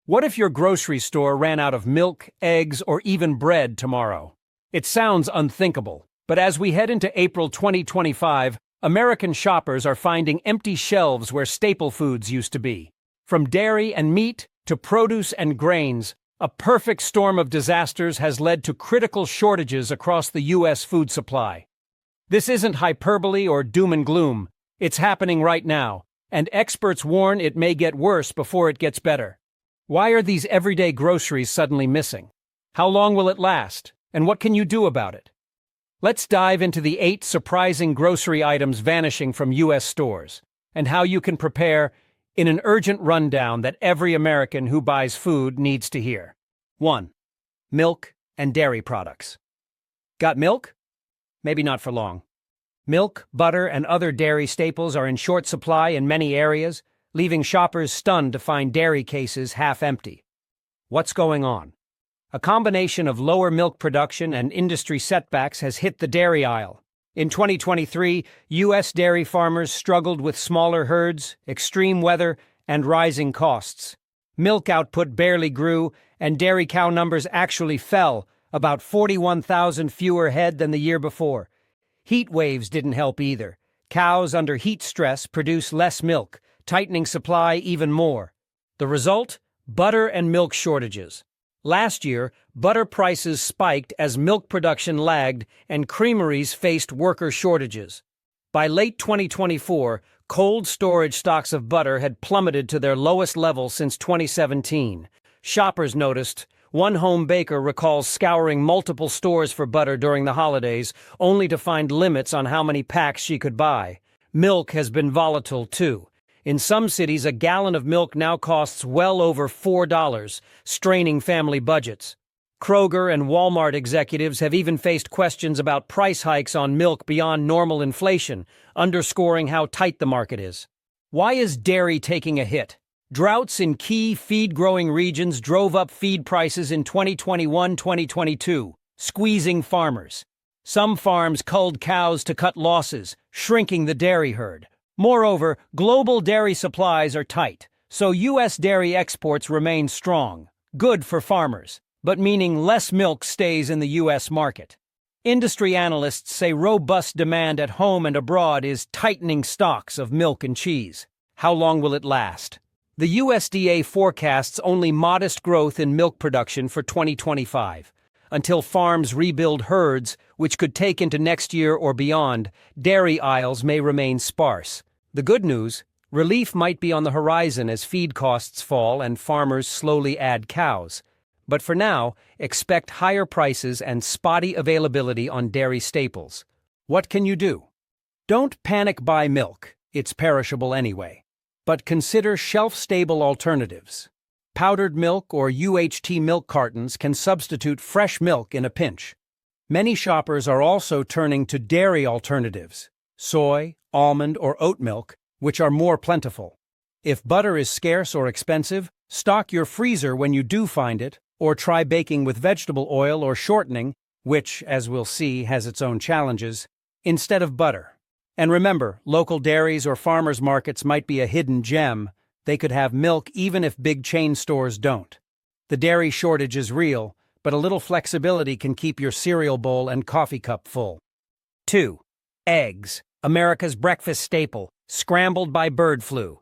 What if your grocery store ran out of milk, eggs, or even bread tomorrow? It sounds unthinkable, but as we head into April 2025, American shoppers are finding empty shelves where staple foods used to be. From dairy and meat to produce and grains, a perfect storm of disasters has led to critical shortages across the U.S. food supply. This isn't hyperbole or doom and gloom. It's happening right now, and experts warn it may get worse before it gets better. Why are these everyday groceries suddenly missing? How long will it last, and what can you do about it? Let's dive into the 8 surprising grocery items vanishing from U.S. stores, and how you can prepare in an urgent rundown that every American who buys food needs to hear. 1. Milk and dairy products. Got milk? Maybe not for long. Milk, butter, and other dairy staples are in short supply in many areas, leaving shoppers stunned to find dairy cases half empty. What's going on? A combination of lower milk production and industry setbacks has hit the dairy aisle. In 2023, U.S. dairy farmers struggled with smaller herds, extreme weather, and rising costs. Milk output barely grew, and dairy cow numbers actually fell, about 41,000 fewer head than the year before. Heat waves didn't help either. Cows under heat stress produce less milk, tightening supply even more. The result? Butter and milk shortages. Last year, butter prices spiked as milk production lagged and creameries faced worker shortages. By late 2024, cold storage stocks of butter had plummeted to their lowest level since 2017. Shoppers noticed. One home baker recalls scouring multiple stores for butter during the holidays, only to find limits on how many packs she could buy. Milk has been volatile, too. In some cities, a gallon of milk now costs well over $4, straining family budgets. Kroger and Walmart executives have even faced questions about price hikes on milk beyond normal inflation, underscoring how tight the market is. Why is dairy taking a hit? Droughts in key feed-growing regions drove up feed prices in 2021-2022, squeezing farmers. Some farms culled cows to cut losses, shrinking the dairy herd. Moreover, global dairy supplies are tight, so U.S. dairy exports remain strong. Good for farmers, but meaning less milk stays in the U.S. market. Industry analysts say robust demand at home and abroad is tightening stocks of milk and cheese. How long will it last? The USDA forecasts only modest growth in milk production for 2025. Until farms rebuild herds, which could take into next year or beyond, dairy aisles may remain sparse. The good news, relief might be on the horizon as feed costs fall and farmers slowly add cows. But for now, expect higher prices and spotty availability on dairy staples. What can you do? Don't panic buy milk, it's perishable anyway. But consider shelf-stable alternatives. Powdered milk or UHT milk cartons can substitute fresh milk in a pinch. Many shoppers are also turning to dairy alternatives, soy, almond, or oat milk, which are more plentiful. If butter is scarce or expensive, stock your freezer when you do find it, or try baking with vegetable oil or shortening, which, as we'll see, has its own challenges, instead of butter. And remember, local dairies or farmers markets might be a hidden gem. They could have milk even if big chain stores don't. The dairy shortage is real, but a little flexibility can keep your cereal bowl and coffee cup full. 2. Eggs, America's breakfast staple, scrambled by bird flu.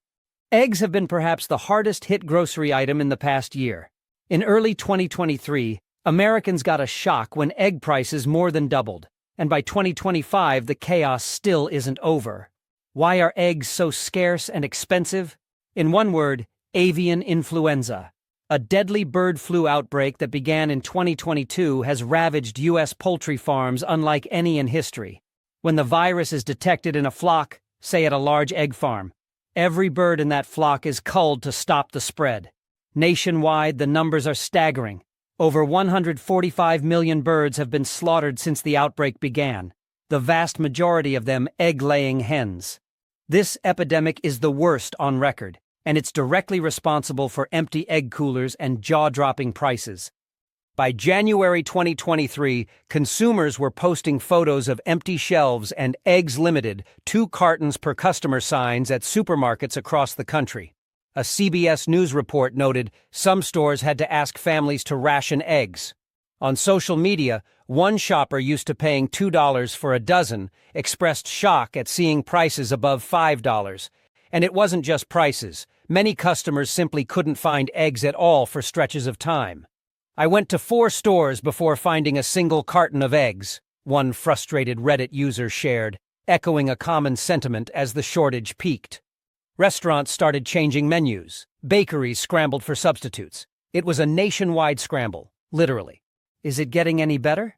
Eggs have been perhaps the hardest hit grocery item in the past year. In early 2023, Americans got a shock when egg prices more than doubled. And by 2025, the chaos still isn't over. Why are eggs so scarce and expensive? In one word, avian influenza. A deadly bird flu outbreak that began in 2022 has ravaged U.S. poultry farms unlike any in history. When the virus is detected in a flock, say at a large egg farm, every bird in that flock is culled to stop the spread. Nationwide, the numbers are staggering. Over 145 million birds have been slaughtered since the outbreak began, the vast majority of them egg-laying hens. This epidemic is the worst on record, and it's directly responsible for empty egg coolers and jaw-dropping prices. By January 2023, consumers were posting photos of empty shelves and eggs limited, 2 cartons per customer signs at supermarkets across the country. A CBS News report noted some stores had to ask families to ration eggs. On social media, one shopper used to paying $2 for a dozen expressed shock at seeing prices above $5. And it wasn't just prices. Many customers simply couldn't find eggs at all for stretches of time. "I went to 4 stores before finding a single carton of eggs," one frustrated Reddit user shared, echoing a common sentiment as the shortage peaked. Restaurants started changing menus. Bakeries scrambled for substitutes. It was a nationwide scramble, literally. Is it getting any better?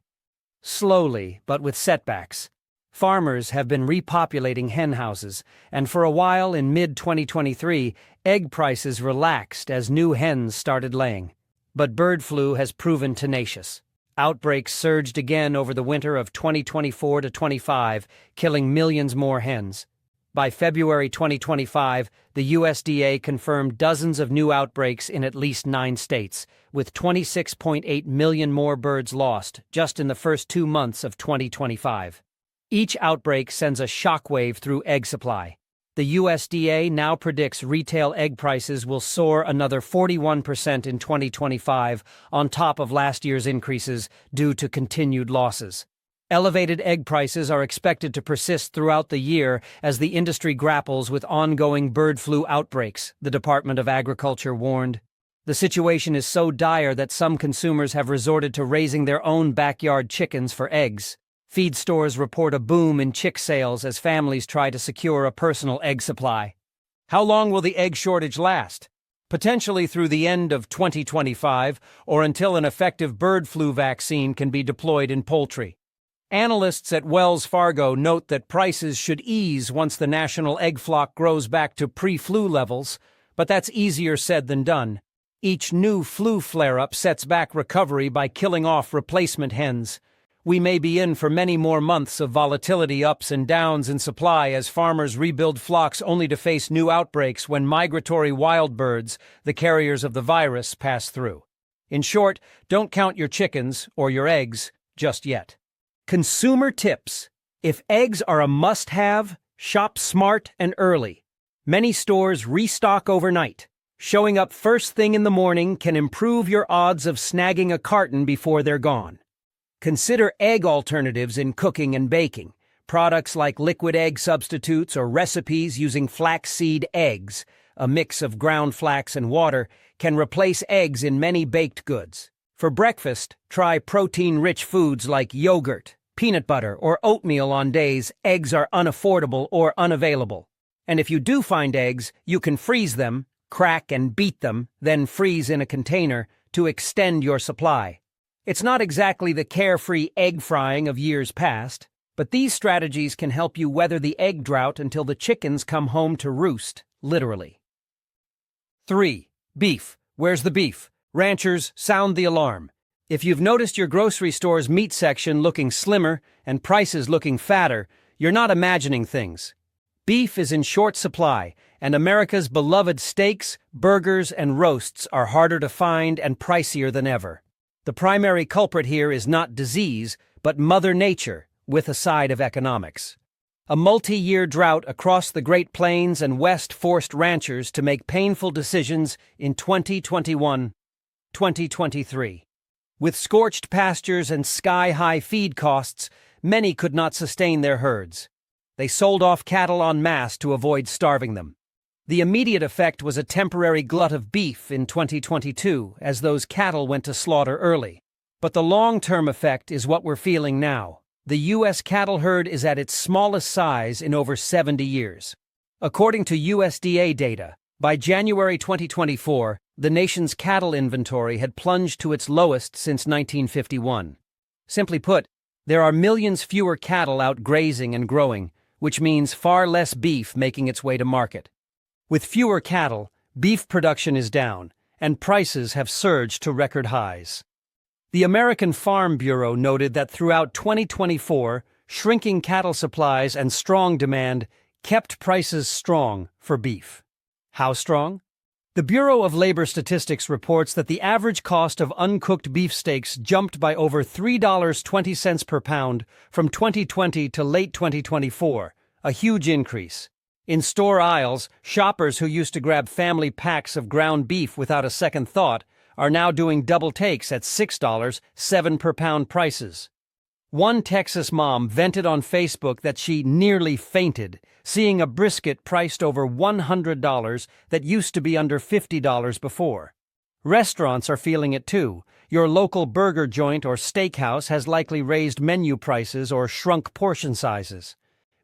Slowly, but with setbacks. Farmers have been repopulating hen houses, and for a while in mid-2023, egg prices relaxed as new hens started laying. But bird flu has proven tenacious. Outbreaks surged again over the winter of 2024 to 25, killing millions more hens. By February 2025, the USDA confirmed dozens of new outbreaks in at least 9 states, with 26.8 million more birds lost just in the first 2 months of 2025. Each outbreak sends a shockwave through egg supply. The USDA now predicts retail egg prices will soar another 41% in 2025 on top of last year's increases due to continued losses. Elevated egg prices are expected to persist throughout the year as the industry grapples with ongoing bird flu outbreaks, the Department of Agriculture warned. The situation is so dire that some consumers have resorted to raising their own backyard chickens for eggs. Feed stores report a boom in chick sales as families try to secure a personal egg supply. How long will the egg shortage last? Potentially through the end of 2025 or until an effective bird flu vaccine can be deployed in poultry. Analysts at Wells Fargo note that prices should ease once the national egg flock grows back to pre-flu levels, but that's easier said than done. Each new flu flare-up sets back recovery by killing off replacement hens. We may be in for many more months of volatility, ups and downs in supply as farmers rebuild flocks only to face new outbreaks when migratory wild birds, the carriers of the virus, pass through. In short, don't count your chickens or your eggs just yet. Consumer tips. If eggs are a must-have, shop smart and early. Many stores restock overnight. Showing up first thing in the morning can improve your odds of snagging a carton before they're gone. Consider egg alternatives in cooking and baking. Products like liquid egg substitutes or recipes using flaxseed eggs, a mix of ground flax and water, can replace eggs in many baked goods. For breakfast, try protein-rich foods like yogurt, peanut butter, or oatmeal on days eggs are unaffordable or unavailable. And if you do find eggs, you can freeze them, crack and beat them, then freeze in a container to extend your supply. It's not exactly the carefree egg frying of years past, but these strategies can help you weather the egg drought until the chickens come home to roost, literally. 3. Beef. Where's the beef? Ranchers, sound the alarm. If you've noticed your grocery store's meat section looking slimmer and prices looking fatter, you're not imagining things. Beef is in short supply, and America's beloved steaks, burgers, and roasts are harder to find and pricier than ever. The primary culprit here is not disease, but Mother Nature, with a side of economics. A multi-year drought across the Great Plains and West forced ranchers to make painful decisions in 2021-2023. With scorched pastures and sky-high feed costs, many could not sustain their herds. They sold off cattle en masse to avoid starving them. The immediate effect was a temporary glut of beef in 2022 as those cattle went to slaughter early. But the long-term effect is what we're feeling now. The U.S. cattle herd is at its smallest size in over 70 years. According to USDA data, by January 2024, the nation's cattle inventory had plunged to its lowest since 1951. Simply put, there are millions fewer cattle out grazing and growing, which means far less beef making its way to market. With fewer cattle, beef production is down, and prices have surged to record highs. The American Farm Bureau noted that throughout 2024, shrinking cattle supplies and strong demand kept prices strong for beef. How strong? The Bureau of Labor Statistics reports that the average cost of uncooked beefsteaks jumped by over $3.20 per pound from 2020 to late 2024, a huge increase. In store aisles, shoppers who used to grab family packs of ground beef without a second thought are now doing double takes at $6, 7 per pound prices. One Texas mom vented on Facebook that she nearly fainted, seeing a brisket priced over $100 that used to be under $50 before. Restaurants are feeling it too. Your local burger joint or steakhouse has likely raised menu prices or shrunk portion sizes.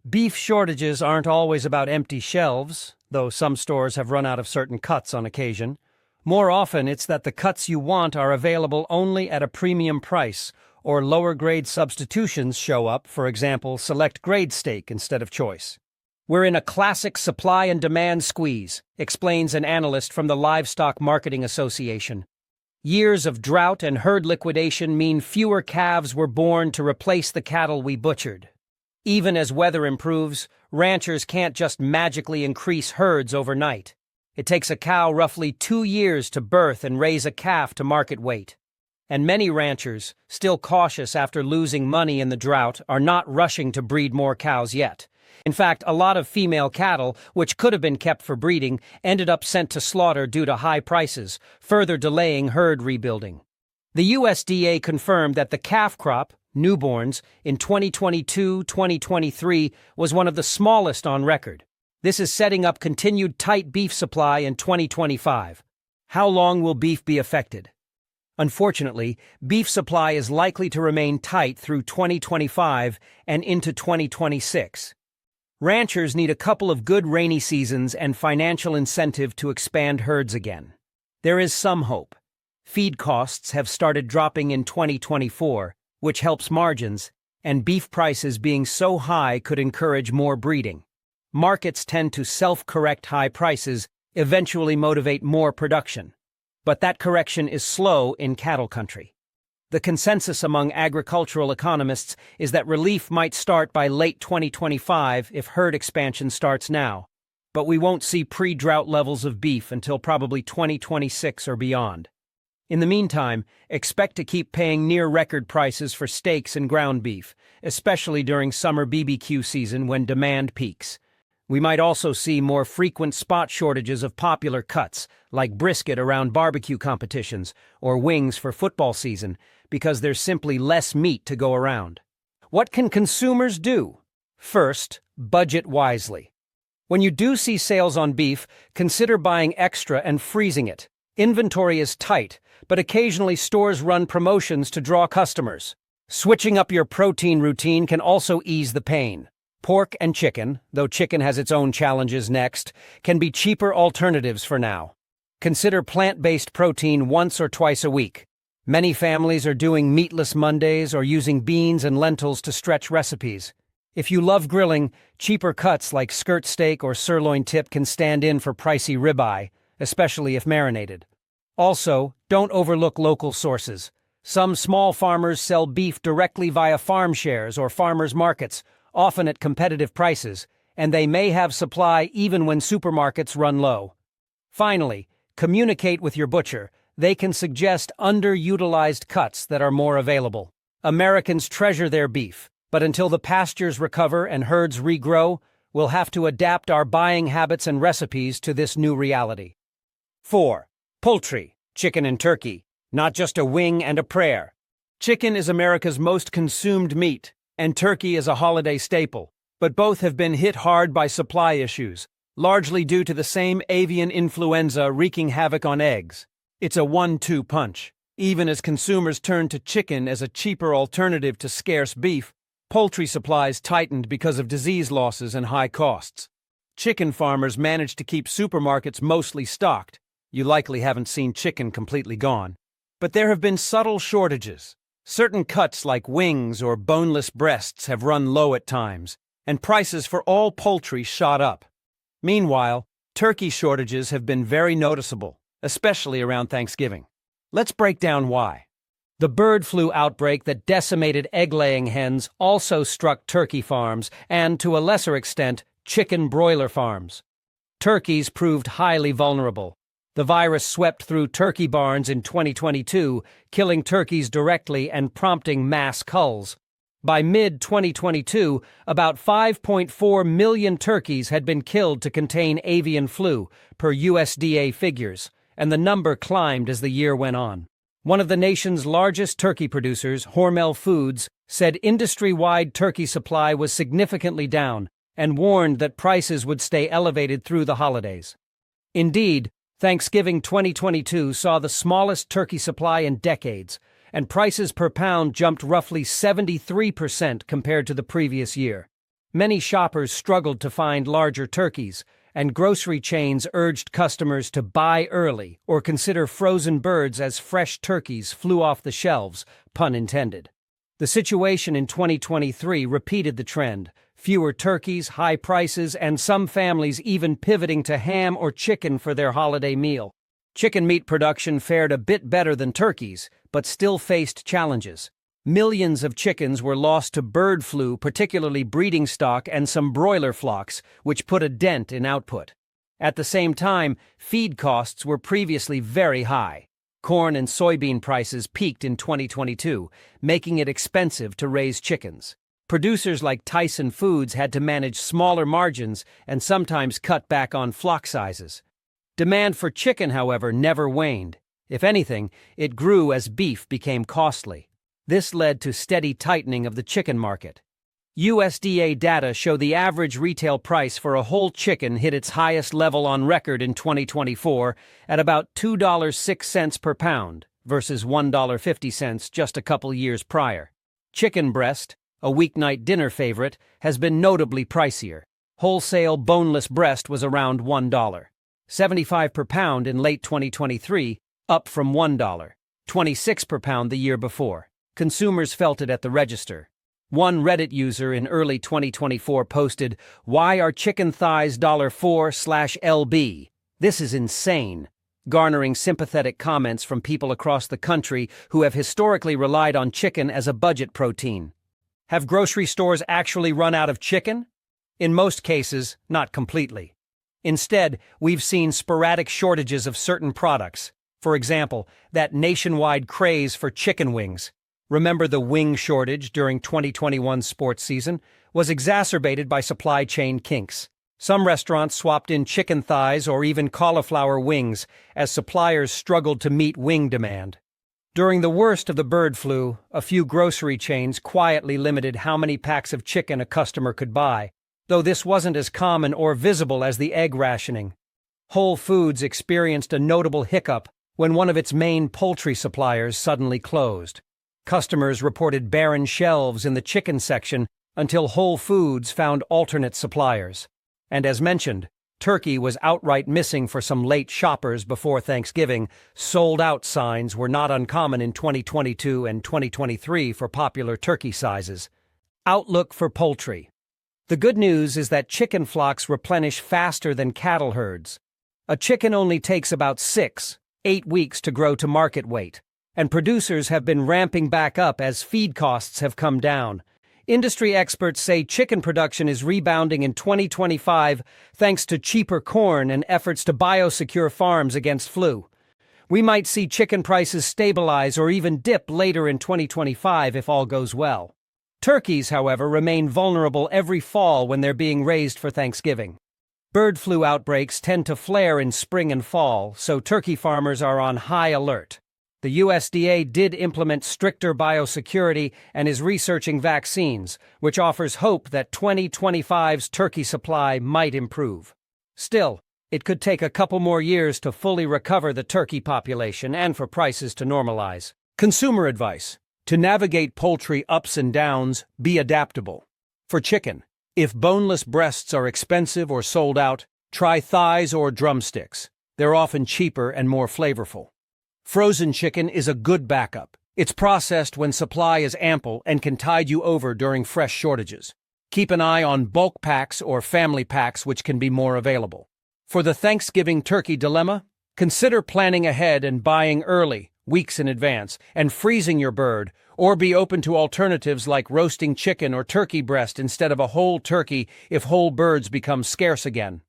Beef shortages aren't always about empty shelves, though some stores have run out of certain cuts on occasion. More often, it's that the cuts you want are available only at a premium price, or lower-grade substitutions show up, for example, select-grade steak instead of choice. We're in a classic supply and demand squeeze, explains an analyst from the Livestock Marketing Association. Years of drought and herd liquidation mean fewer calves were born to replace the cattle we butchered. Even as weather improves, ranchers can't just magically increase herds overnight. It takes a cow roughly 2 years to birth and raise a calf to market weight. And many ranchers, still cautious after losing money in the drought, are not rushing to breed more cows yet. In fact, a lot of female cattle, which could have been kept for breeding, ended up sent to slaughter due to high prices, further delaying herd rebuilding. The USDA confirmed that the calf crop, newborns, in 2022-2023 was one of the smallest on record. This is setting up continued tight beef supply in 2025. How long will beef be affected? Unfortunately, beef supply is likely to remain tight through 2025 and into 2026. Ranchers need a couple of good rainy seasons and financial incentive to expand herds again. There is some hope. Feed costs have started dropping in 2024, which helps margins, and beef prices being so high could encourage more breeding. Markets tend to self-correct high prices, eventually motivate more production. But that correction is slow in cattle country. The consensus among agricultural economists is that relief might start by late 2025 if herd expansion starts now, but we won't see pre-drought levels of beef until probably 2026 or beyond. In the meantime, expect to keep paying near-record prices for steaks and ground beef, especially during summer BBQ season when demand peaks. We might also see more frequent spot shortages of popular cuts, like brisket around barbecue competitions or wings for football season, because there's simply less meat to go around. What can consumers do? First, budget wisely. When you do see sales on beef, consider buying extra and freezing it. Inventory is tight, but occasionally stores run promotions to draw customers. Switching up your protein routine can also ease the pain. Pork and chicken, though chicken has its own challenges next, can be cheaper alternatives for now. Consider plant-based protein once or twice a week. Many families are doing meatless Mondays or using beans and lentils to stretch recipes. If you love grilling, cheaper cuts like skirt steak or sirloin tip can stand in for pricey ribeye, especially if marinated. Also, don't overlook local sources. Some small farmers sell beef directly via farm shares or farmers markets, often at competitive prices, and they may have supply even when supermarkets run low. Finally, communicate with your butcher. They can suggest underutilized cuts that are more available. Americans treasure their beef, but until the pastures recover and herds regrow, we'll have to adapt our buying habits and recipes to this new reality. 4. Poultry, chicken and turkey, not just a wing and a prayer. Chicken is America's most consumed meat, and turkey is a holiday staple, but both have been hit hard by supply issues, largely due to the same avian influenza wreaking havoc on eggs. It's a 1-2 punch. Even as consumers turned to chicken as a cheaper alternative to scarce beef, poultry supplies tightened because of disease losses and high costs. Chicken farmers managed to keep supermarkets mostly stocked. You likely haven't seen chicken completely gone. But there have been subtle shortages. Certain cuts like wings or boneless breasts have run low at times, and prices for all poultry shot up. Meanwhile, turkey shortages have been very noticeable, especially around Thanksgiving. Let's break down why. The bird flu outbreak that decimated egg-laying hens also struck turkey farms and, to a lesser extent, chicken broiler farms. Turkeys proved highly vulnerable. The virus swept through turkey barns in 2022, killing turkeys directly and prompting mass culls. By mid-2022, about 5.4 million turkeys had been killed to contain avian flu, per USDA figures, and the number climbed as the year went on. One of the nation's largest turkey producers, Hormel Foods, said industry-wide turkey supply was significantly down and warned that prices would stay elevated through the holidays. Indeed, Thanksgiving 2022 saw the smallest turkey supply in decades, and prices per pound jumped roughly 73% compared to the previous year. Many shoppers struggled to find larger turkeys, and grocery chains urged customers to buy early or consider frozen birds as fresh turkeys flew off the shelves, pun intended. The situation in 2023 repeated the trend: fewer turkeys, high prices, and some families even pivoting to ham or chicken for their holiday meal. Chicken meat production fared a bit better than turkeys, but still faced challenges. Millions of chickens were lost to bird flu, particularly breeding stock and some broiler flocks, which put a dent in output. At the same time, feed costs were previously very high. Corn and soybean prices peaked in 2022, making it expensive to raise chickens. Producers like Tyson Foods had to manage smaller margins and sometimes cut back on flock sizes. Demand for chicken, however, never waned. If anything, it grew as beef became costly. This led to steady tightening of the chicken market. USDA data show the average retail price for a whole chicken hit its highest level on record in 2024 at about $2.06 per pound versus $1.50 just a couple years prior. Chicken breast, a weeknight dinner favorite, has been notably pricier. Wholesale boneless breast was around $1.75 per pound in late 2023, up from $1.26 per pound the year before. Consumers felt it at the register. One Reddit user in early 2024 posted, "Why are chicken thighs $4/LB? This is insane," garnering sympathetic comments from people across the country who have historically relied on chicken as a budget protein. Have grocery stores actually run out of chicken? In most cases, not completely. Instead, we've seen sporadic shortages of certain products. For example, that nationwide craze for chicken wings. Remember the wing shortage during 2021's sports season was exacerbated by supply chain kinks. Some restaurants swapped in chicken thighs or even cauliflower wings as suppliers struggled to meet wing demand. During the worst of the bird flu, a few grocery chains quietly limited how many packs of chicken a customer could buy, though this wasn't as common or visible as the egg rationing. Whole Foods experienced a notable hiccup when one of its main poultry suppliers suddenly closed. Customers reported barren shelves in the chicken section until Whole Foods found alternate suppliers. And as mentioned, turkey was outright missing for some late shoppers before Thanksgiving. Sold-out signs were not uncommon in 2022 and 2023 for popular turkey sizes. Outlook for poultry. The good news is that chicken flocks replenish faster than cattle herds. A chicken only takes about 6-8 weeks to grow to market weight, and producers have been ramping back up as feed costs have come down. Industry experts say chicken production is rebounding in 2025 thanks to cheaper corn and efforts to biosecure farms against flu. We might see chicken prices stabilize or even dip later in 2025 if all goes well. Turkeys, however, remain vulnerable every fall when they're being raised for Thanksgiving. Bird flu outbreaks tend to flare in spring and fall, so turkey farmers are on high alert. The USDA did implement stricter biosecurity and is researching vaccines, which offers hope that 2025's turkey supply might improve. Still, it could take a couple more years to fully recover the turkey population and for prices to normalize. Consumer advice: to navigate poultry ups and downs, be adaptable. For chicken, if boneless breasts are expensive or sold out, try thighs or drumsticks. They're often cheaper and more flavorful. Frozen chicken is a good backup. It's processed when supply is ample and can tide you over during fresh shortages. Keep an eye on bulk packs or family packs, which can be more available. For the Thanksgiving turkey dilemma, consider planning ahead and buying early, weeks in advance, and freezing your bird, or be open to alternatives like roasting chicken or turkey breast instead of a whole turkey if whole birds become scarce again.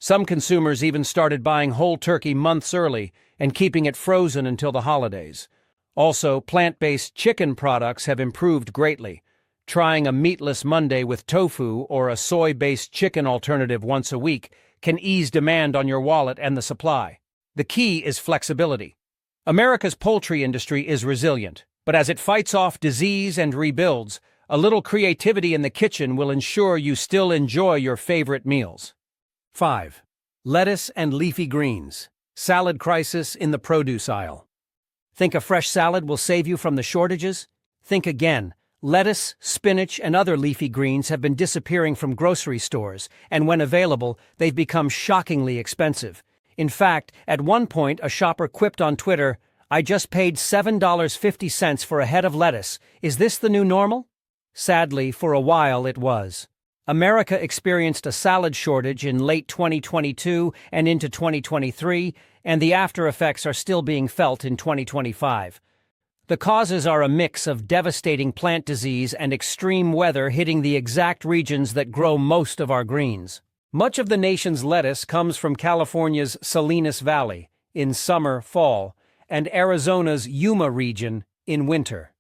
Some consumers even started buying whole turkey months early and keeping it frozen until the holidays. Also, plant-based chicken products have improved greatly. trying a meatless Monday with tofu or a soy-based chicken alternative once a week can ease demand on your wallet and the supply. The key is flexibility. America's poultry industry is resilient, but as it fights off disease and rebuilds, a little creativity in the kitchen will ensure you still enjoy your favorite meals. 5. Lettuce and leafy greens. Salad crisis in the produce aisle. Think a fresh salad will save you from the shortages? Think again. Lettuce, spinach, and other leafy greens have been disappearing from grocery stores, and when available, they've become shockingly expensive. In fact, at one point, a shopper quipped on Twitter, "I just paid $7.50 for a head of lettuce. Is this the new normal?" Sadly, for a while it was. America experienced a salad shortage in late 2022 and into 2023, and the after effects are still being felt in 2025. The causes are a mix of devastating plant disease and extreme weather hitting the exact regions that grow most of our greens. Much of the nation's lettuce comes from California's Salinas Valley in summer, fall, and Arizona's Yuma region in winter.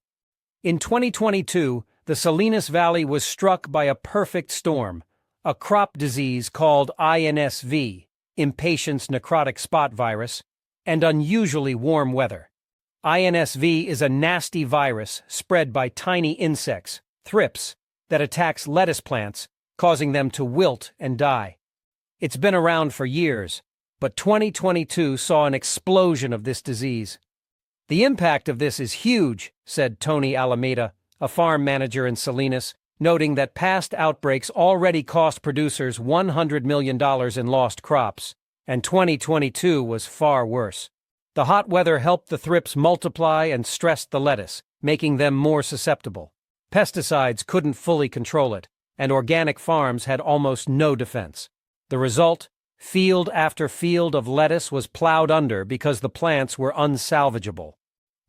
In 2022, the Salinas Valley was struck by a perfect storm, a crop disease called INSV, impatiens necrotic spot virus, and unusually warm weather. INSV is a nasty virus spread by tiny insects, thrips, that attacks lettuce plants, causing them to wilt and die. It's been around for years, but 2022 saw an explosion of this disease. "The impact of this is huge," said Tony Alameda, a farm manager in Salinas, noting that past outbreaks already cost producers $100 million in lost crops, and 2022 was far worse. The hot weather helped the thrips multiply and stressed the lettuce, making them more susceptible. Pesticides couldn't fully control it, and organic farms had almost no defense. The result? Field after field of lettuce was plowed under because the plants were unsalvageable.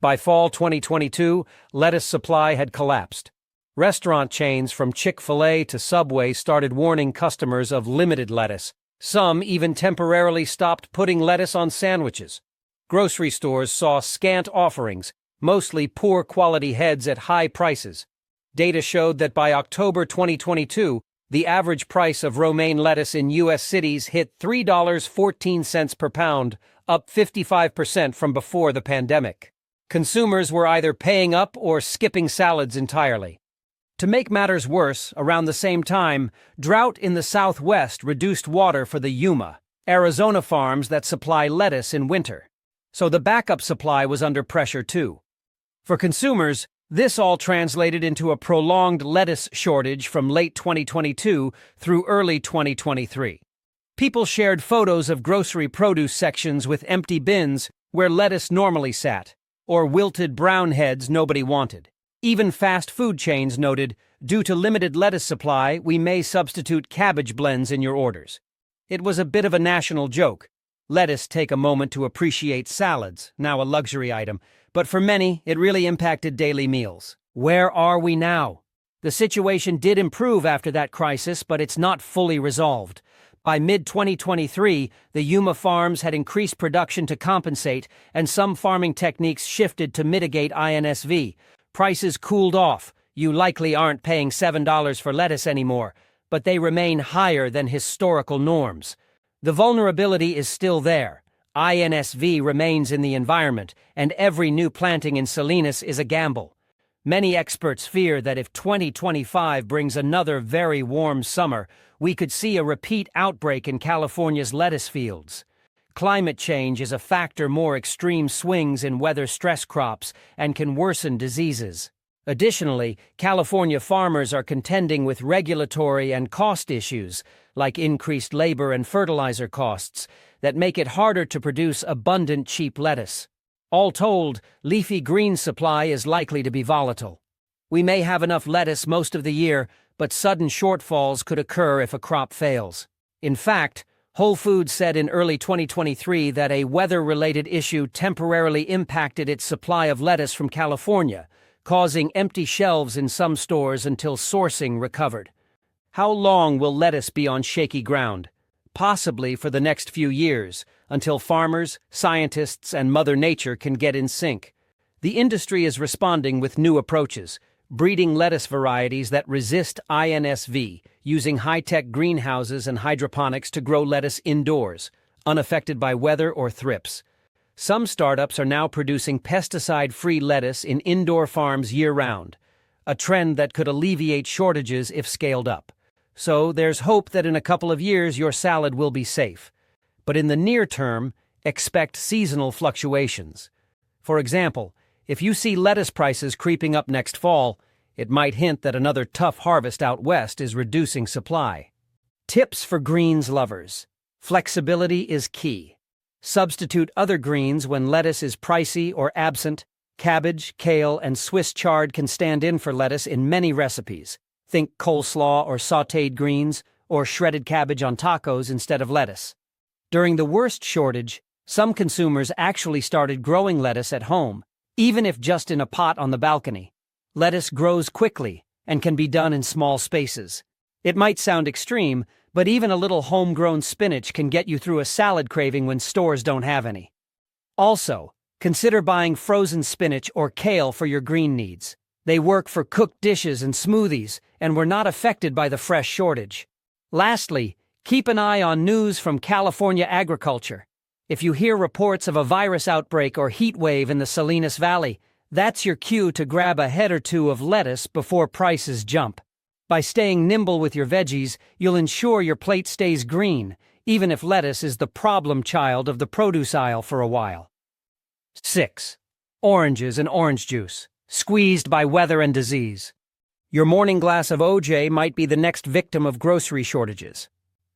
By fall 2022, lettuce supply had collapsed. Restaurant chains from Chick-fil-A to Subway started warning customers of limited lettuce. Some even temporarily stopped putting lettuce on sandwiches. Grocery stores saw scant offerings, mostly poor-quality heads at high prices. Data showed that by October 2022, the average price of romaine lettuce in U.S. cities hit $3.14 per pound, up 55% from before the pandemic. Consumers were either paying up or skipping salads entirely. To make matters worse, around the same time, drought in the Southwest reduced water for the Yuma, Arizona farms that supply lettuce in winter. So the backup supply was under pressure too. For consumers, this all translated into a prolonged lettuce shortage from late 2022 through early 2023. People shared photos of grocery produce sections with empty bins where lettuce normally sat, or wilted brown heads nobody wanted. Even fast food chains noted, "Due to limited lettuce supply, we may substitute cabbage blends in your orders." It was a bit of a national joke. Let us take a moment to appreciate salads, now a luxury item, but for many, it really impacted daily meals. Where are we now? The situation did improve after that crisis, but it's not fully resolved. By mid-2023, the Yuma farms had increased production to compensate, and some farming techniques shifted to mitigate INSV. Prices cooled off. You likely aren't paying $7 for lettuce anymore, but they remain higher than historical norms. The vulnerability is still there. INSV remains in the environment, and every new planting in Salinas is a gamble. Many experts fear that if 2025 brings another very warm summer, we could see a repeat outbreak in California's lettuce fields. Climate change is a factor more extreme swings in weather stress crops and can worsen diseases. Additionally, California farmers are contending with regulatory and cost issues, like increased labor and fertilizer costs, that make it harder to produce abundant cheap lettuce. All told, leafy green supply is likely to be volatile. We may have enough lettuce most of the year, but sudden shortfalls could occur if a crop fails. In fact, Whole Foods said in early 2023 that a weather-related issue temporarily impacted its supply of lettuce from California, causing empty shelves in some stores until sourcing recovered. How long will lettuce be on shaky ground? Possibly for the next few years, until farmers, scientists, and Mother Nature can get in sync. The industry is responding with new approaches: breeding lettuce varieties that resist INSV, using high-tech greenhouses and hydroponics to grow lettuce indoors, unaffected by weather or thrips. Some startups are now producing pesticide-free lettuce in indoor farms year-round, a trend that could alleviate shortages if scaled up. So there's hope that in a couple of years your salad will be safe. But in the near term, expect seasonal fluctuations. For example, if you see lettuce prices creeping up next fall, it might hint that another tough harvest out west is reducing supply. Tips for greens lovers. Flexibility is key. Substitute other greens when lettuce is pricey or absent. Cabbage, kale, and Swiss chard can stand in for lettuce in many recipes. Think coleslaw or sautéed greens, or shredded cabbage on tacos instead of lettuce. During the worst shortage, some consumers actually started growing lettuce at home, even if just in a pot on the balcony. Lettuce grows quickly and can be done in small spaces. It might sound extreme, but even a little homegrown spinach can get you through a salad craving when stores don't have any. Also, consider buying frozen spinach or kale for your green needs. They work for cooked dishes and smoothies and were not affected by the fresh shortage. Lastly, keep an eye on news from California agriculture. If you hear reports of a virus outbreak or heat wave in the Salinas Valley, that's your cue to grab a head or two of lettuce before prices jump. By staying nimble with your veggies, you'll ensure your plate stays green, even if lettuce is the problem child of the produce aisle for a while. 6. Oranges and orange juice, squeezed by weather and disease. Your morning glass of OJ might be the next victim of grocery shortages.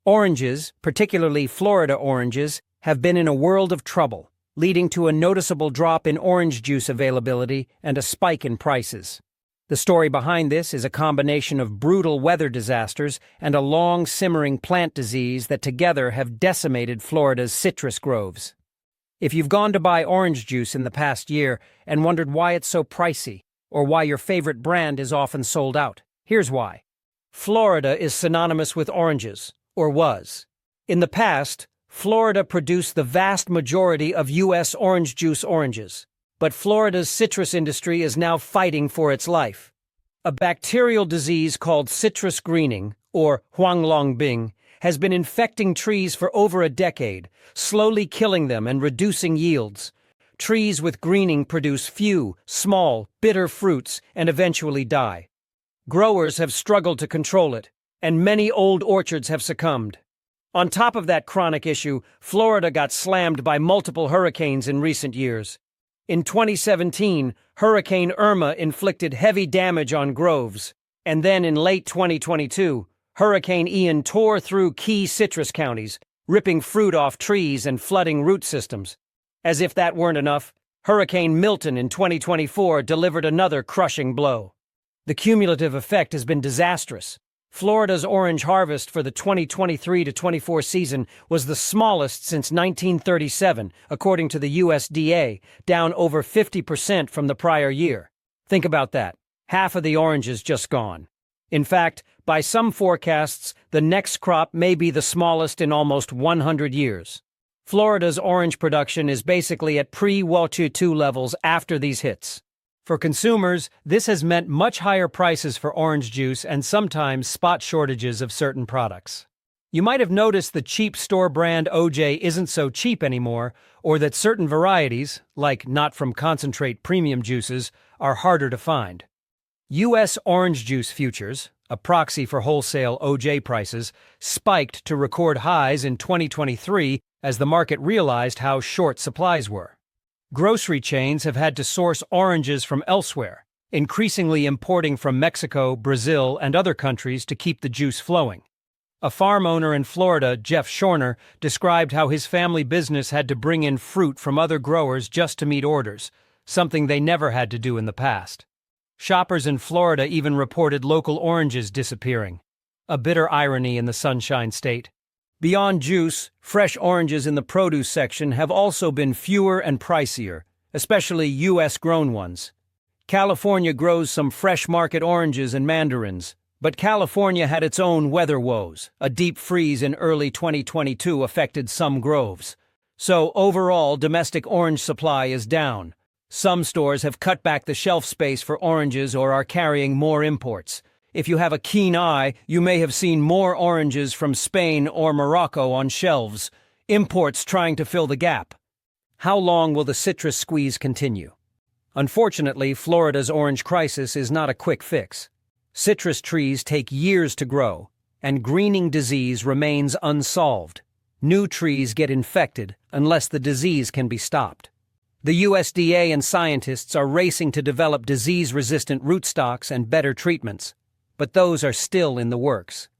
Oranges, particularly Florida oranges, have been in a world of trouble, leading to a noticeable drop in orange juice availability and a spike in prices. The story behind this is a combination of brutal weather disasters and a long simmering plant disease that together have decimated Florida's citrus groves. If you've gone to buy orange juice in the past year and wondered why it's so pricey, or why your favorite brand is often sold out, here's why. Florida is synonymous with oranges, or was. In the past, Florida produced the vast majority of U.S. orange juice oranges. But Florida's citrus industry is now fighting for its life. A bacterial disease called citrus greening, or huanglongbing, has been infecting trees for over a decade, slowly killing them and reducing yields. Trees with greening produce few, small, bitter fruits and eventually die. Growers have struggled to control it, and many old orchards have succumbed. On top of that chronic issue, Florida got slammed by multiple hurricanes in recent years. In 2017, Hurricane Irma inflicted heavy damage on groves, and then in late 2022, Hurricane Ian tore through key citrus counties, ripping fruit off trees and flooding root systems. As if that weren't enough, Hurricane Milton in 2024 delivered another crushing blow. The cumulative effect has been disastrous. Florida's orange harvest for the 2023-24 season was the smallest since 1937, according to the USDA, down over 50% from the prior year. Think about that. Half of the oranges just gone. In fact, by some forecasts, the next crop may be the smallest in almost 100 years. Florida's orange production is basically at pre-World War II levels after these hits. For consumers, this has meant much higher prices for orange juice and sometimes spot shortages of certain products. You might have noticed the cheap store brand OJ isn't so cheap anymore, or that certain varieties, like not-from-concentrate premium juices, are harder to find. U.S. orange juice futures, a proxy for wholesale OJ prices, spiked to record highs in 2023 as the market realized how short supplies were. Grocery chains have had to source oranges from elsewhere, increasingly importing from Mexico, Brazil, and other countries to keep the juice flowing. A farm owner in Florida, Jeff Shorner, described how his family business had to bring in fruit from other growers just to meet orders, something they never had to do in the past. Shoppers in Florida even reported local oranges disappearing, a bitter irony in the Sunshine State. Beyond juice, fresh oranges in the produce section have also been fewer and pricier, especially U.S.-grown ones. California grows some fresh market oranges and mandarins, but California had its own weather woes. A deep freeze in early 2022 affected some groves. So overall, domestic orange supply is down. Some stores have cut back the shelf space for oranges or are carrying more imports. If you have a keen eye, you may have seen more oranges from Spain or Morocco on shelves, imports trying to fill the gap. How long will the citrus squeeze continue? Unfortunately, Florida's orange crisis is not a quick fix. Citrus trees take years to grow, and greening disease remains unsolved. New trees get infected unless the disease can be stopped. The USDA and scientists are racing to develop disease-resistant rootstocks and better treatments, but those are still in the works.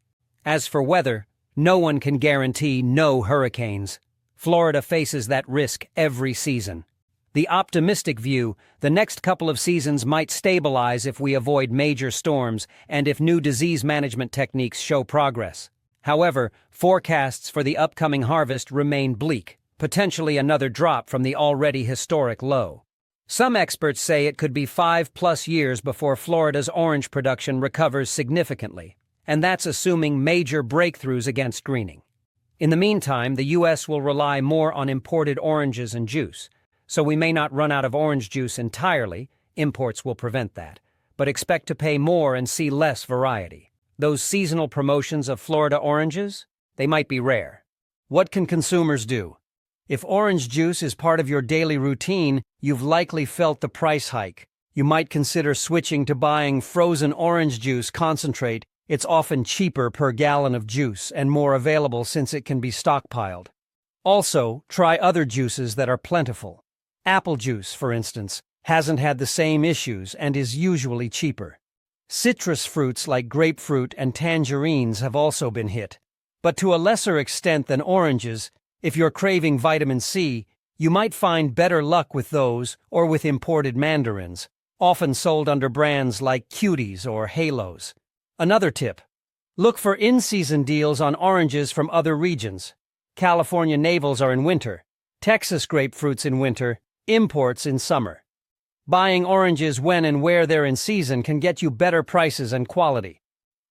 As for weather, no one can guarantee no hurricanes. Florida faces that risk every season. The optimistic view, the next couple of seasons might stabilize if we avoid major storms and if new disease management techniques show progress. However, forecasts for the upcoming harvest remain bleak, potentially another drop from the already historic low. Some experts say it could be 5+ years before Florida's orange production recovers significantly, and that's assuming major breakthroughs against greening. In the meantime, the U.S. will rely more on imported oranges and juice, so we may not run out of orange juice entirely. Imports will prevent that, but expect to pay more and see less variety. Those seasonal promotions of Florida oranges, they might be rare. What can consumers do? If orange juice is part of your daily routine, you've likely felt the price hike. You might consider switching to buying frozen orange juice concentrate. It's often cheaper per gallon of juice and more available since it can be stockpiled. Also, try other juices that are plentiful. Apple juice, for instance, hasn't had the same issues and is usually cheaper. Citrus fruits like grapefruit and tangerines have also been hit. But to a lesser extent than oranges, if you're craving vitamin C, you might find better luck with those or with imported mandarins, often sold under brands like Cuties or Halos. Another tip: look for in-season deals on oranges from other regions. California navels are in winter, Texas grapefruits in winter, imports in summer. Buying oranges when and where they're in season can get you better prices and quality.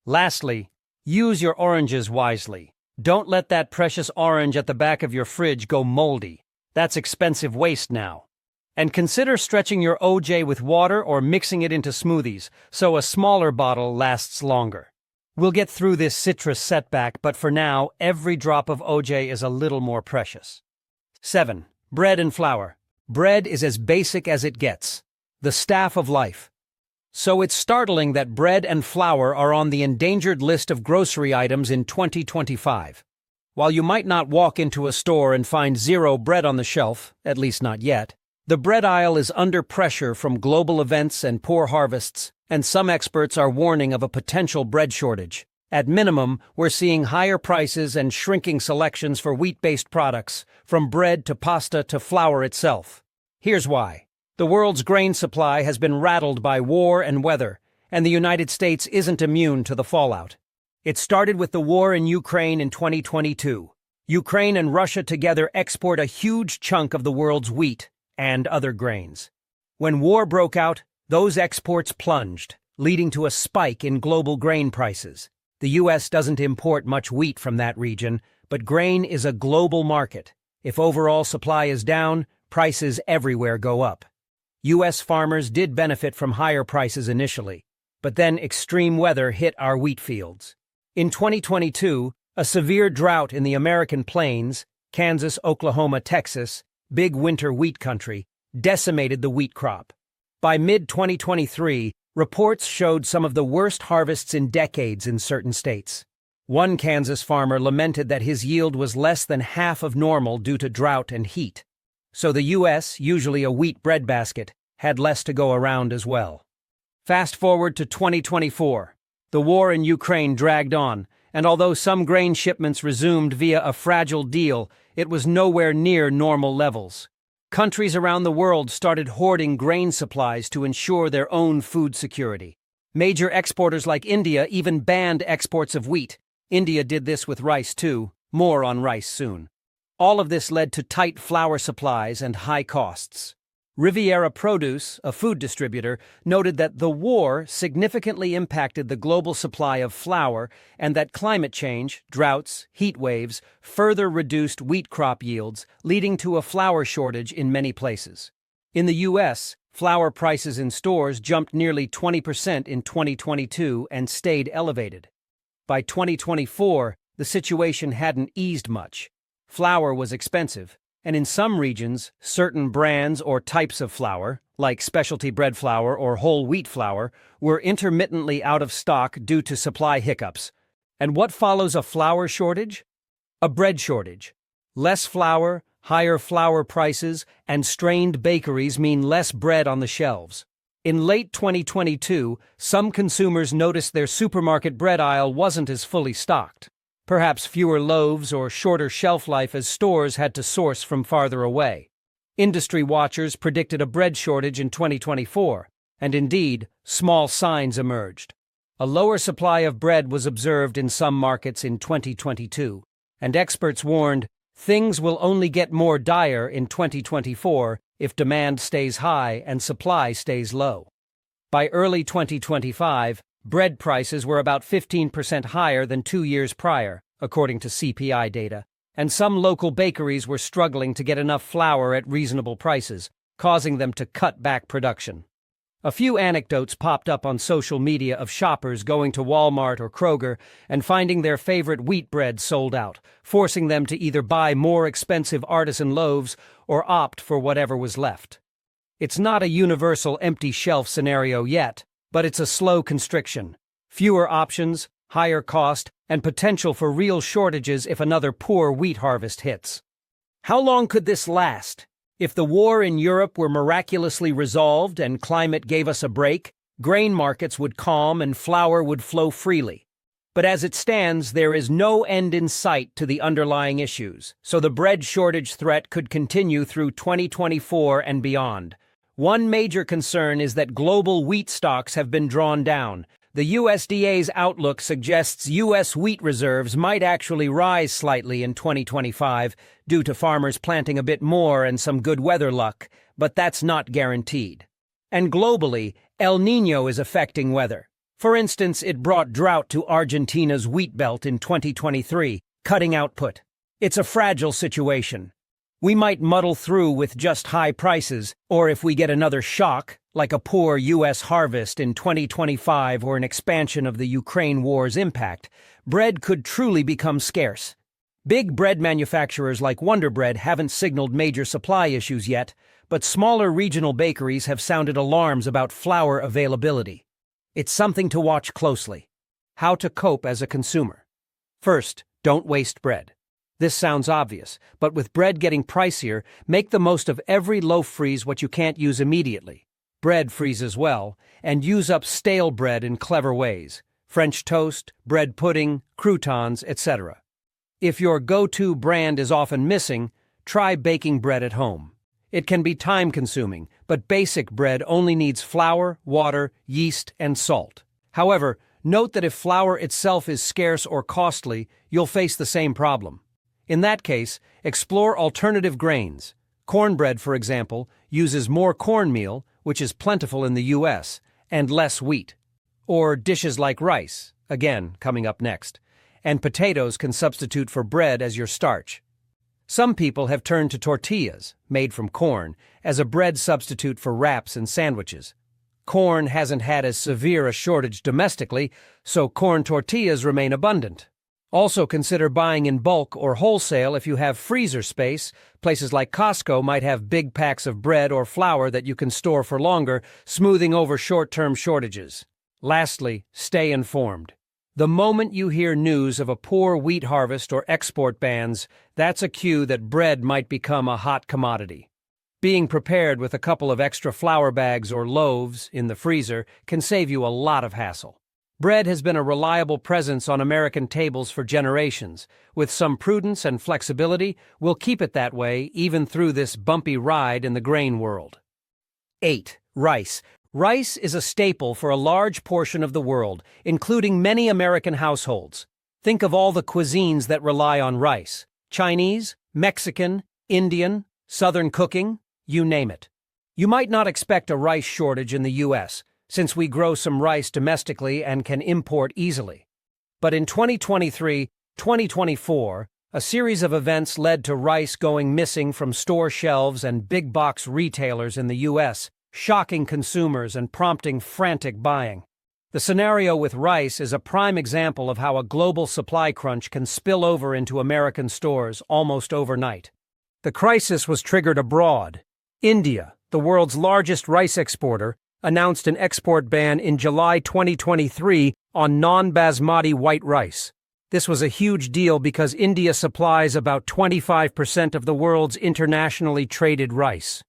Lastly, use your oranges wisely. Don't let that precious orange at the back of your fridge go moldy. That's expensive waste now. And consider stretching your OJ with water or mixing it into smoothies, so a smaller bottle lasts longer. We'll get through this citrus setback, but for now, every drop of OJ is a little more precious. 7. Bread and flour. Bread is as basic as it gets. The staff of life. So it's startling that bread and flour are on the endangered list of grocery items in 2025. While you might not walk into a store and find zero bread on the shelf, at least not yet, the bread aisle is under pressure from global events and poor harvests, and some experts are warning of a potential bread shortage. At minimum, we're seeing higher prices and shrinking selections for wheat-based products, from bread to pasta to flour itself. Here's why. The world's grain supply has been rattled by war and weather, and the United States isn't immune to the fallout. It started with the war in Ukraine in 2022. Ukraine and Russia together export a huge chunk of the world's wheat and other grains. When war broke out, those exports plunged, leading to a spike in global grain prices. The U.S. doesn't import much wheat from that region, but grain is a global market. If overall supply is down, prices everywhere go up. U.S. farmers did benefit from higher prices initially, but then extreme weather hit our wheat fields. In 2022, a severe drought in the American plains, Kansas, Oklahoma, Texas, big winter wheat country, decimated the wheat crop. By mid-2023, reports showed some of the worst harvests in decades in certain states. One Kansas farmer lamented that his yield was less than half of normal due to drought and heat. So the U.S., usually a wheat breadbasket, had less to go around as well. Fast forward to 2024. The war in Ukraine dragged on, and although some grain shipments resumed via a fragile deal, it was nowhere near normal levels. Countries around the world started hoarding grain supplies to ensure their own food security. Major exporters like India even banned exports of wheat. India did this with rice too. More on rice soon. All of this led to tight flour supplies and high costs. Riviera Produce, a food distributor, noted that the war significantly impacted the global supply of flour and that climate change, droughts, heat waves, further reduced wheat crop yields, leading to a flour shortage in many places. In the U.S., flour prices in stores jumped nearly 20% in 2022 and stayed elevated. By 2024, the situation hadn't eased much. Flour was expensive, and in some regions, certain brands or types of flour, like specialty bread flour or whole wheat flour, were intermittently out of stock due to supply hiccups. And what follows a flour shortage? A bread shortage. Less flour, higher flour prices, and strained bakeries mean less bread on the shelves. In late 2022, some consumers noticed their supermarket bread aisle wasn't as fully stocked. Perhaps fewer loaves or shorter shelf life as stores had to source from farther away. Industry watchers predicted a bread shortage in 2024, and indeed, small signs emerged. A lower supply of bread was observed in some markets in 2022, and experts warned things will only get more dire in 2024 if demand stays high and supply stays low. By early 2025, bread prices were about 15% higher than 2 years prior, according to CPI data, and some local bakeries were struggling to get enough flour at reasonable prices, causing them to cut back production. A few anecdotes popped up on social media of shoppers going to Walmart or Kroger and finding their favorite wheat bread sold out, forcing them to either buy more expensive artisan loaves or opt for whatever was left. It's not a universal empty shelf scenario yet, but it's a slow constriction. Fewer options, higher cost, and potential for real shortages if another poor wheat harvest hits. How long could this last? If the war in Europe were miraculously resolved and climate gave us a break, grain markets would calm and flour would flow freely. But as it stands, there is no end in sight to the underlying issues, so the bread shortage threat could continue through 2024 and beyond. One major concern is that global wheat stocks have been drawn down. The USDA's outlook suggests U.S. wheat reserves might actually rise slightly in 2025 due to farmers planting a bit more and some good weather luck, but that's not guaranteed. And globally, El Niño is affecting weather. For instance, it brought drought to Argentina's wheat belt in 2023, cutting output. It's a fragile situation. We might muddle through with just high prices, or if we get another shock, like a poor U.S. harvest in 2025 or an expansion of the Ukraine war's impact, bread could truly become scarce. Big bread manufacturers like Wonder Bread haven't signaled major supply issues yet, but smaller regional bakeries have sounded alarms about flour availability. It's something to watch closely. How to cope as a consumer. First, don't waste bread. This sounds obvious, but with bread getting pricier, make the most of every loaf. Freeze what you can't use immediately. Bread freezes well, and use up stale bread in clever ways. French toast, bread pudding, croutons, etc. If your go-to brand is often missing, try baking bread at home. It can be time-consuming, but basic bread only needs flour, water, yeast, and salt. However, note that if flour itself is scarce or costly, you'll face the same problem. In that case, explore alternative grains. Cornbread, for example, uses more cornmeal, which is plentiful in the U.S., and less wheat. Or dishes like rice, again, coming up next. And potatoes can substitute for bread as your starch. Some people have turned to tortillas, made from corn, as a bread substitute for wraps and sandwiches. Corn hasn't had as severe a shortage domestically, so corn tortillas remain abundant. Also consider buying in bulk or wholesale if you have freezer space. Places like Costco might have big packs of bread or flour that you can store for longer, smoothing over short-term shortages. Lastly, stay informed. The moment you hear news of a poor wheat harvest or export bans, that's a cue that bread might become a hot commodity. Being prepared with a couple of extra flour bags or loaves in the freezer can save you a lot of hassle. Bread has been a reliable presence on American tables for generations. With some prudence and flexibility, we'll keep it that way even through this bumpy ride in the grain world. 8. Rice. Rice is a staple for a large portion of the world, including many American households. Think of all the cuisines that rely on rice. Chinese, Mexican, Indian, Southern cooking, you name it. You might not expect a rice shortage in the U.S., since we grow some rice domestically and can import easily. But in 2023-2024, A series of events led to rice going missing from store shelves and big box retailers in the U.S., shocking consumers and prompting frantic buying. The scenario with rice is a prime example of how a global supply crunch can spill over into American stores almost overnight. The crisis was triggered abroad. India, the world's largest rice exporter, announced an export ban in July 2023 on non-basmati white rice. This was a huge deal because India supplies about 25% of the world's internationally traded rice.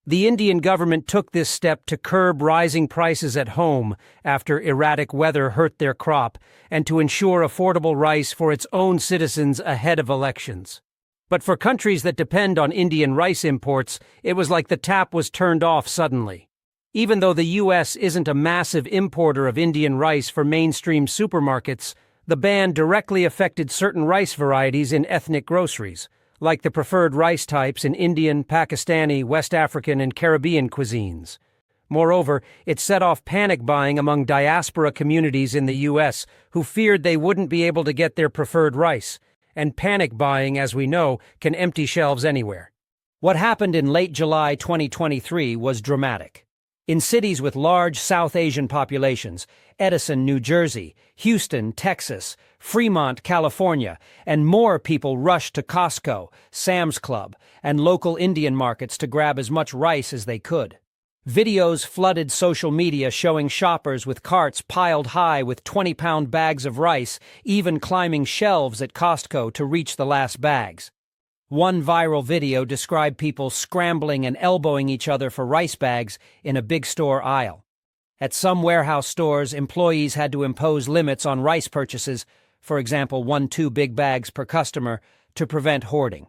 The Indian government took this step to curb rising prices at home after erratic weather hurt their crop and to ensure affordable rice for its own citizens ahead of elections. But for countries that depend on Indian rice imports, it was like the tap was turned off suddenly. Even though the U.S. isn't a massive importer of Indian rice for mainstream supermarkets, the ban directly affected certain rice varieties in ethnic groceries, like the preferred rice types in Indian, Pakistani, West African, and Caribbean cuisines. Moreover, it set off panic buying among diaspora communities in the U.S. who feared they wouldn't be able to get their preferred rice, and panic buying, as we know, can empty shelves anywhere. What happened in late July 2023 was dramatic. In cities with large South Asian populations, Edison, New Jersey, Houston, Texas, Fremont, California, and more people rushed to Costco, Sam's Club, and local Indian markets to grab as much rice as they could. Videos flooded social media showing shoppers with carts piled high with 20-pound bags of rice, even climbing shelves at Costco to reach the last bags. One viral video described people scrambling and elbowing each other for rice bags in a big store aisle. At some warehouse stores, employees had to impose limits on rice purchases, for example 1-2 big bags per customer, to prevent hoarding.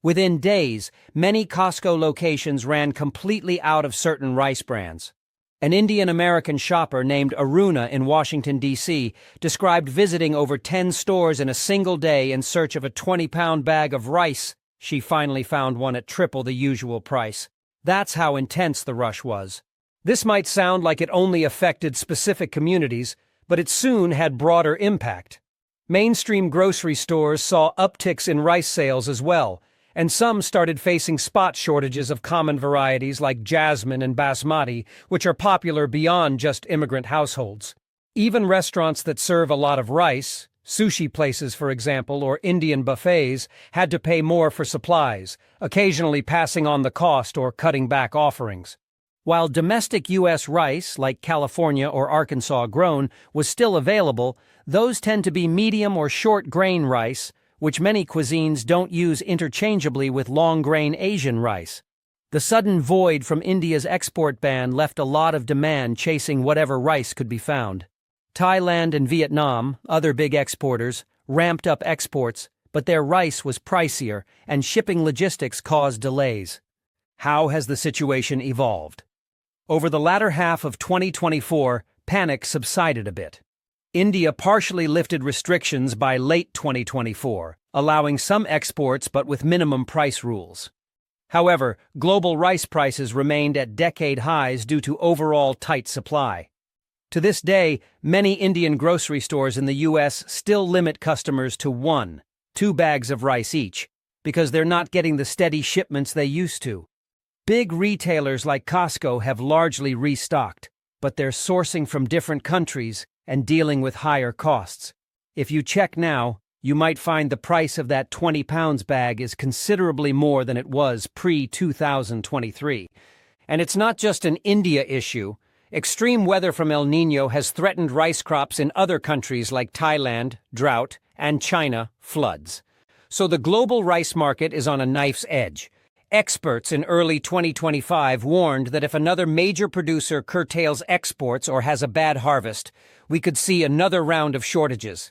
Within days, many Costco locations ran completely out of certain rice brands. An Indian-American shopper named Aruna in Washington, D.C., described visiting over 10 stores in a single day in search of a 20-pound bag of rice. She finally found one at triple the usual price. That's how intense the rush was. This might sound like it only affected specific communities, but it soon had broader impact. Mainstream grocery stores saw upticks in rice sales as well, and some started facing spot shortages of common varieties like jasmine and basmati, which are popular beyond just immigrant households. Even restaurants that serve a lot of rice, sushi places for example, or Indian buffets, had to pay more for supplies, occasionally passing on the cost or cutting back offerings. While domestic U.S. rice, like California or Arkansas grown, was still available, those tend to be medium or short grain rice, which many cuisines don't use interchangeably with long-grain Asian rice. The sudden void from India's export ban left a lot of demand chasing whatever rice could be found. Thailand and Vietnam, other big exporters, ramped up exports, but their rice was pricier and shipping logistics caused delays. How has the situation evolved? Over the latter half of 2024, panic subsided a bit. India partially lifted restrictions by late 2024, allowing some exports but with minimum price rules. However, global rice prices remained at decade highs due to overall tight supply. To this day, many Indian grocery stores in the U.S. still limit customers to 1-2 bags of rice each, because they're not getting the steady shipments they used to. Big retailers like Costco have largely restocked, but they're sourcing from different countries and dealing with higher costs. If you check now, you might find the price of that 20 pounds bag is considerably more than it was pre-2023. And it's not just an India issue. Extreme weather from El Niño has threatened rice crops in other countries like Thailand, drought, and China, floods. So the global rice market is on a knife's edge. Experts in early 2025 warned that if another major producer curtails exports or has a bad harvest, we could see another round of shortages.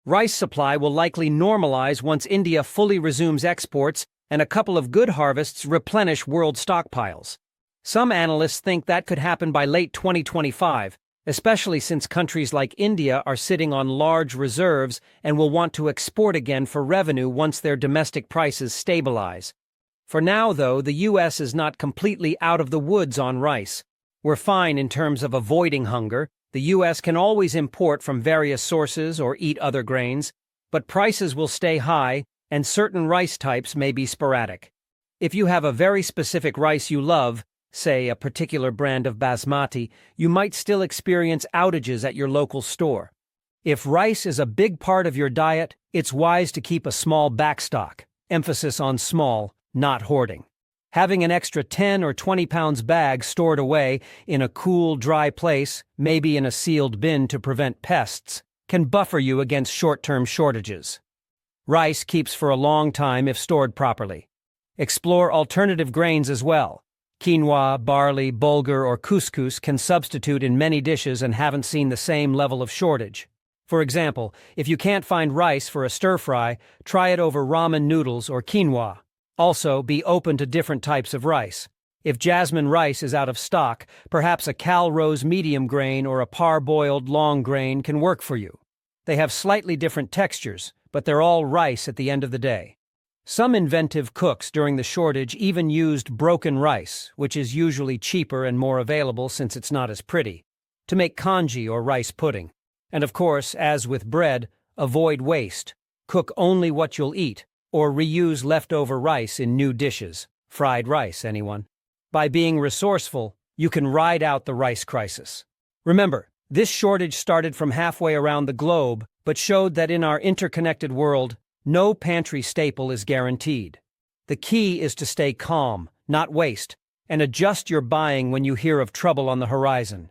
Rice supply will likely normalize once India fully resumes exports and a couple of good harvests replenish world stockpiles. Some analysts think that could happen by late 2025, especially since countries like India are sitting on large reserves and will want to export again for revenue once their domestic prices stabilize. For now, though, the U.S. is not completely out of the woods on rice. We're fine in terms of avoiding hunger. The U.S. can always import from various sources or eat other grains, but prices will stay high, and certain rice types may be sporadic. If you have a very specific rice you love, say a particular brand of basmati, you might still experience outages at your local store. If rice is a big part of your diet, it's wise to keep a small backstock, emphasis on small, not hoarding. Having an extra 10 or 20 pounds bag stored away in a cool, dry place, maybe in a sealed bin to prevent pests, can buffer you against short-term shortages. Rice keeps for a long time if stored properly. Explore alternative grains as well. Quinoa, barley, bulgur, or couscous can substitute in many dishes and haven't seen the same level of shortage. For example, if you can't find rice for a stir-fry, try it over ramen noodles or quinoa. Also, be open to different types of rice. If jasmine rice is out of stock, perhaps a Calrose medium grain or a parboiled long grain can work for you. They have slightly different textures, but they're all rice at the end of the day. Some inventive cooks during the shortage even used broken rice, which is usually cheaper and more available since it's not as pretty, to make congee or rice pudding. And of course, as with bread, avoid waste. Cook only what you'll eat, or reuse leftover rice in new dishes. Fried rice, anyone? By being resourceful, you can ride out the rice crisis. Remember, this shortage started from halfway around the globe, but showed that in our interconnected world, no pantry staple is guaranteed. The key is to stay calm, not waste, and adjust your buying when you hear of trouble on the horizon.